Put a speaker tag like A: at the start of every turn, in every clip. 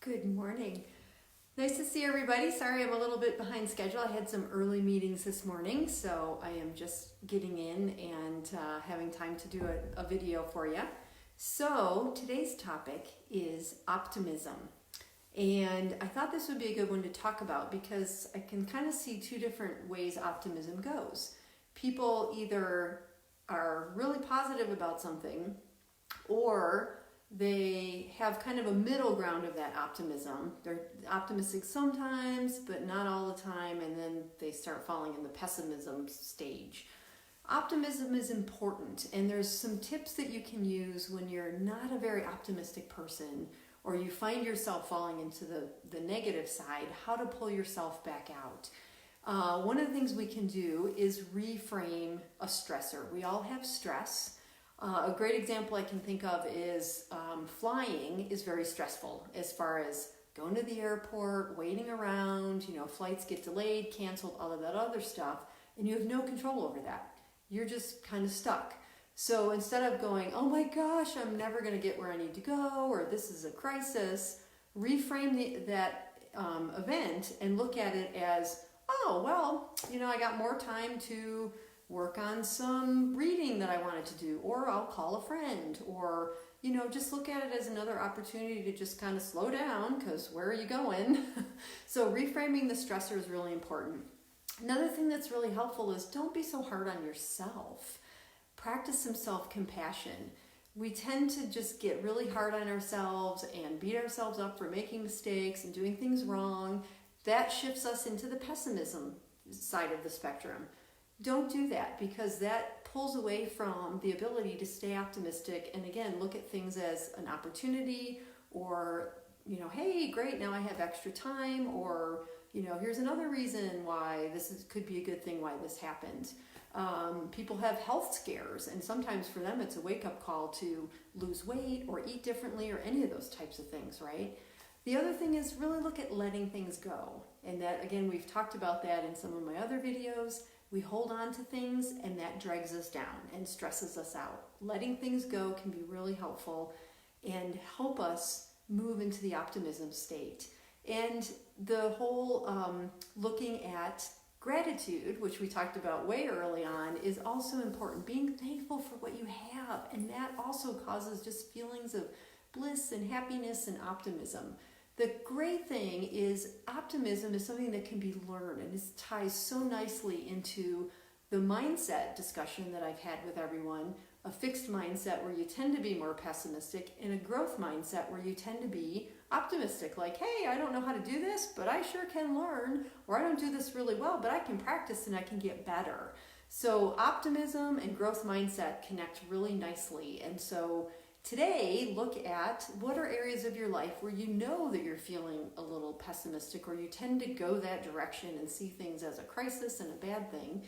A: Good morning. Nice to see everybody. Sorry I'm a little bit behind schedule. I had some early meetings this morning, so I am just getting in and having time to do a video for you. So today's topic is optimism. And I thought this would be a good one to talk about because I can kind of see two different ways optimism goes. People either are really positive about something, or they have kind of a middle ground of that optimism. They're optimistic sometimes, but not all the time, and then they start falling in the pessimism stage. Optimism is important, and there's some tips that you can use when you're not a very optimistic person, or you find yourself falling into the negative side, how to pull yourself back out. One of the things we can do is reframe a stressor. We all have stress. A great example I can think of is flying is very stressful as far as going to the airport, waiting around, flights get delayed, canceled, all of that other stuff, and you have no control over that. You're just kind of stuck. So instead of going, oh my gosh, I'm never going to get where I need to go, or this is a crisis, reframe that event and look at it as, oh, well, I got more time to work on some reading that I wanted to do, or I'll call a friend, or just look at it as another opportunity to just kind of slow down, because where are you going? So reframing the stressor is really important. Another thing that's really helpful is don't be so hard on yourself. Practice some self-compassion. We tend to just get really hard on ourselves and beat ourselves up for making mistakes and doing things wrong. That shifts us into the pessimism side of the spectrum. Don't do that, because that pulls away from the ability to stay optimistic and again look at things as an opportunity, or hey, great, now I have extra time, or here's another reason why could be a good thing why this happened. People have health scares, and sometimes for them it's a wake-up call to lose weight or eat differently or any of those types of things, right? The other thing is really look at letting things go, and that again we've talked about that in some of my other videos. We hold on to things and that drags us down and stresses us out. Letting things go can be really helpful and help us move into the optimism state. And the whole looking at gratitude, which we talked about way early on, is also important. Being thankful for what you have, and that also causes just feelings of bliss and happiness and optimism. The great thing is optimism is something that can be learned, and it ties so nicely into the mindset discussion that I've had with everyone. A fixed mindset where you tend to be more pessimistic, and a growth mindset where you tend to be optimistic, like, hey, I don't know how to do this, but I sure can learn, or I don't do this really well, but I can practice and I can get better. So optimism and growth mindset connect really nicely. And so today, look at what are areas of your life where you know that you're feeling a little pessimistic, or you tend to go that direction and see things as a crisis and a bad thing.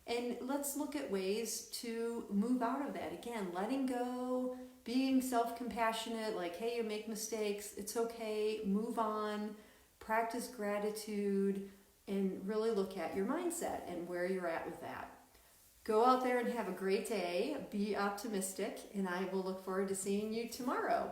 A: And let's look at ways to move out of that. Again, letting go, being self-compassionate, like, hey, you make mistakes, it's okay, move on, practice gratitude, and really look at your mindset and where you're at with that. Go out there and have a great day, be optimistic, and I will look forward to seeing you tomorrow.